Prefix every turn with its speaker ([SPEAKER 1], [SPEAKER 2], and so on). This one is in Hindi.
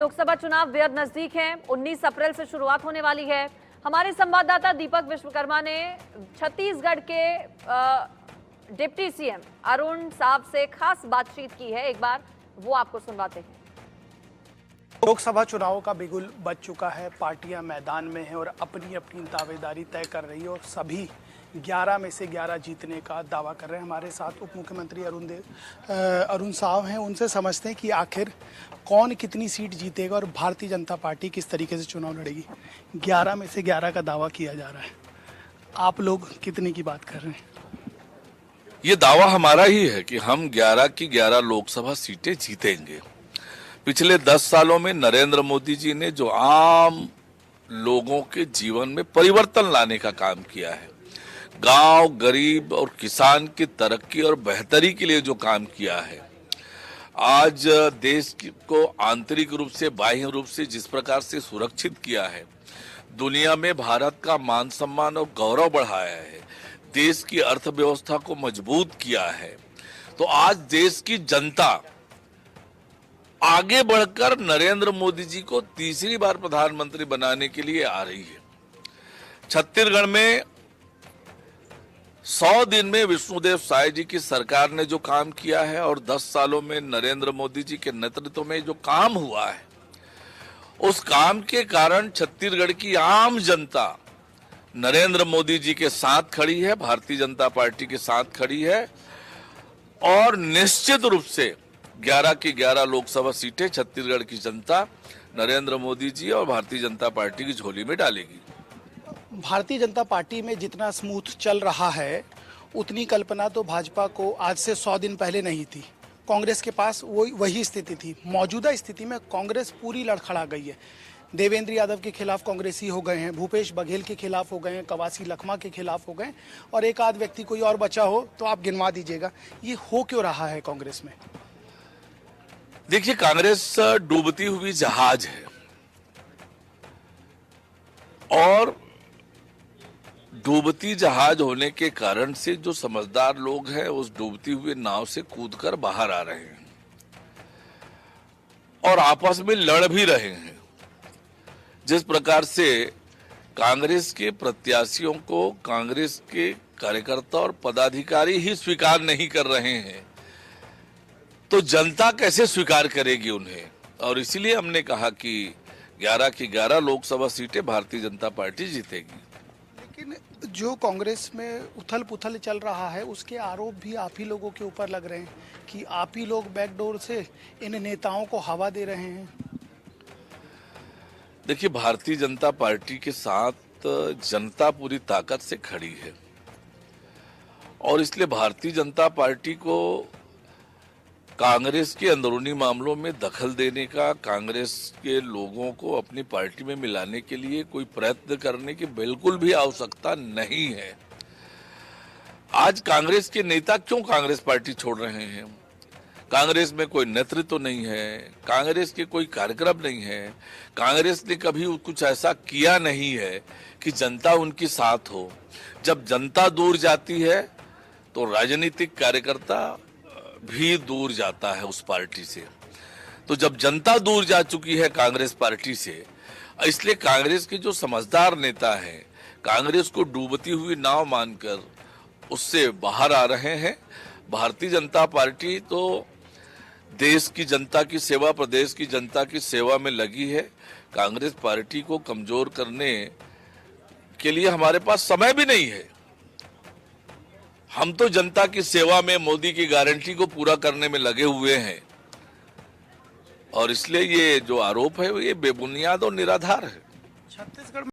[SPEAKER 1] लोकसभा चुनाव बेहद नजदीक हैं। 19 अप्रैल से शुरुआत होने वाली है। हमारे संवाददाता दीपक विश्वकर्मा ने छत्तीसगढ़ के डिप्टी सीएम अरुण साव से खास बातचीत की है। एक बार वो आपको सुनवाते हैं।
[SPEAKER 2] लोकसभा चुनाव का बिगुल बज चुका है। पार्टियां मैदान में हैं और अपनी अपनी दावेदारी तय कर रही है और सभी 11 में से 11 जीतने का दावा कर रहे हैं। हमारे साथ उप मुख्यमंत्री अरुण साव हैं। उनसे समझते हैं कि आखिर कौन कितनी सीट जीतेगा और भारतीय जनता पार्टी किस तरीके से चुनाव लड़ेगी। 11 में से 11 का दावा किया जा रहा है। आप लोग कितने की बात कर रहे हैं?
[SPEAKER 3] ये दावा हमारा ही है कि हम 11 की 11 लोकसभा सीटें जीतेंगे। पिछले 10 सालों में नरेंद्र मोदी जी ने जो आम लोगों के जीवन में परिवर्तन लाने का काम किया है, गांव, गरीब और किसान की तरक्की और बेहतरी के लिए जो काम किया है, आज देश को आंतरिक रूप से, बाह्य रूप से जिस प्रकार से सुरक्षित किया है, दुनिया में भारत का मान सम्मान और गौरव बढ़ाया है, देश की अर्थव्यवस्था को मजबूत किया है, तो आज देश की जनता आगे बढ़कर नरेंद्र मोदी जी को तीसरी बार प्रधानमंत्री बनाने के लिए आ रही है। छत्तीसगढ़ में 100 दिन में विष्णुदेव साय जी की सरकार ने जो काम किया है और 10 सालों में नरेंद्र मोदी जी के नेतृत्व में जो काम हुआ है, उस काम के कारण छत्तीसगढ़ की आम जनता नरेंद्र मोदी जी के साथ खड़ी है, भारतीय जनता पार्टी के साथ खड़ी है और निश्चित रूप से 11 की 11 लोकसभा सीटें छत्तीसगढ़ की जनता नरेंद्र मोदी जी और भारतीय जनता पार्टी की झोली में डालेगी।
[SPEAKER 2] भारतीय जनता पार्टी में जितना स्मूथ चल रहा है, उतनी कल्पना तो भाजपा को आज से 100 दिन पहले नहीं थी। कांग्रेस के पास वही स्थिति थी। मौजूदा स्थिति में कांग्रेस पूरी लड़खड़ा गई है। देवेंद्र यादव के खिलाफ कांग्रेसी हो गए हैं, भूपेश बघेल के खिलाफ हो गए हैं, कवासी लखमा के खिलाफ हो गए और एक आध व्यक्ति कोई और बचा हो तो आप गिनवा दीजिएगा। ये हो क्यों रहा है कांग्रेस में?
[SPEAKER 3] देखिए, कांग्रेस डूबती हुई जहाज है और डूबती जहाज होने के कारण से जो समझदार लोग हैं उस डूबती हुई नाव से कूदकर बाहर आ रहे हैं और आपस में लड़ भी रहे हैं। जिस प्रकार से कांग्रेस के प्रत्याशियों को कांग्रेस के कार्यकर्ता और पदाधिकारी ही स्वीकार नहीं कर रहे हैं, तो जनता कैसे स्वीकार करेगी उन्हें। और इसीलिए हमने कहा कि 11 की 11 लोकसभा सीटें भारतीय जनता पार्टी जीतेगी।
[SPEAKER 2] लेकिन जो कांग्रेस में उथल पुथल चल रहा है, उसके आरोप भी आप ही लोगों के ऊपर लग रहे हैं कि आप ही लोग बैकडोर से इन नेताओं को हवा दे रहे हैं।
[SPEAKER 3] देखिए, भारतीय जनता पार्टी के साथ जनता पूरी ताकत से खड़ी है और इसलिए भारतीय जनता पार्टी को कांग्रेस के अंदरूनी मामलों में दखल देने का, कांग्रेस के लोगों को अपनी पार्टी में मिलाने के लिए कोई प्रयत्न करने की बिल्कुल भी आवश्यकता नहीं है। आज कांग्रेस के नेता क्यों कांग्रेस पार्टी छोड़ रहे हैं? कांग्रेस में कोई नेतृत्व नहीं है, कांग्रेस के कोई कार्यक्रम नहीं है, कांग्रेस ने कभी कुछ ऐसा किया नहीं है कि जनता उनके साथ हो। जब जनता दूर जाती है तो राजनीतिक कार्यकर्ता भी दूर जाता है उस पार्टी से। तो जब जनता दूर जा चुकी है कांग्रेस पार्टी से, इसलिए कांग्रेस के जो समझदार नेता हैं कांग्रेस को डूबती हुई नाव मानकर उससे बाहर आ रहे हैं। भारतीय जनता पार्टी तो देश की जनता की सेवा, प्रदेश की जनता की सेवा में लगी है। कांग्रेस पार्टी को कमजोर करने के लिए हमारे पास समय भी नहीं है। हम तो जनता की सेवा में मोदी की गारंटी को पूरा करने में लगे हुए हैं और इसलिए ये जो आरोप है ये बेबुनियाद और निराधार है।
[SPEAKER 2] छत्तीसगढ़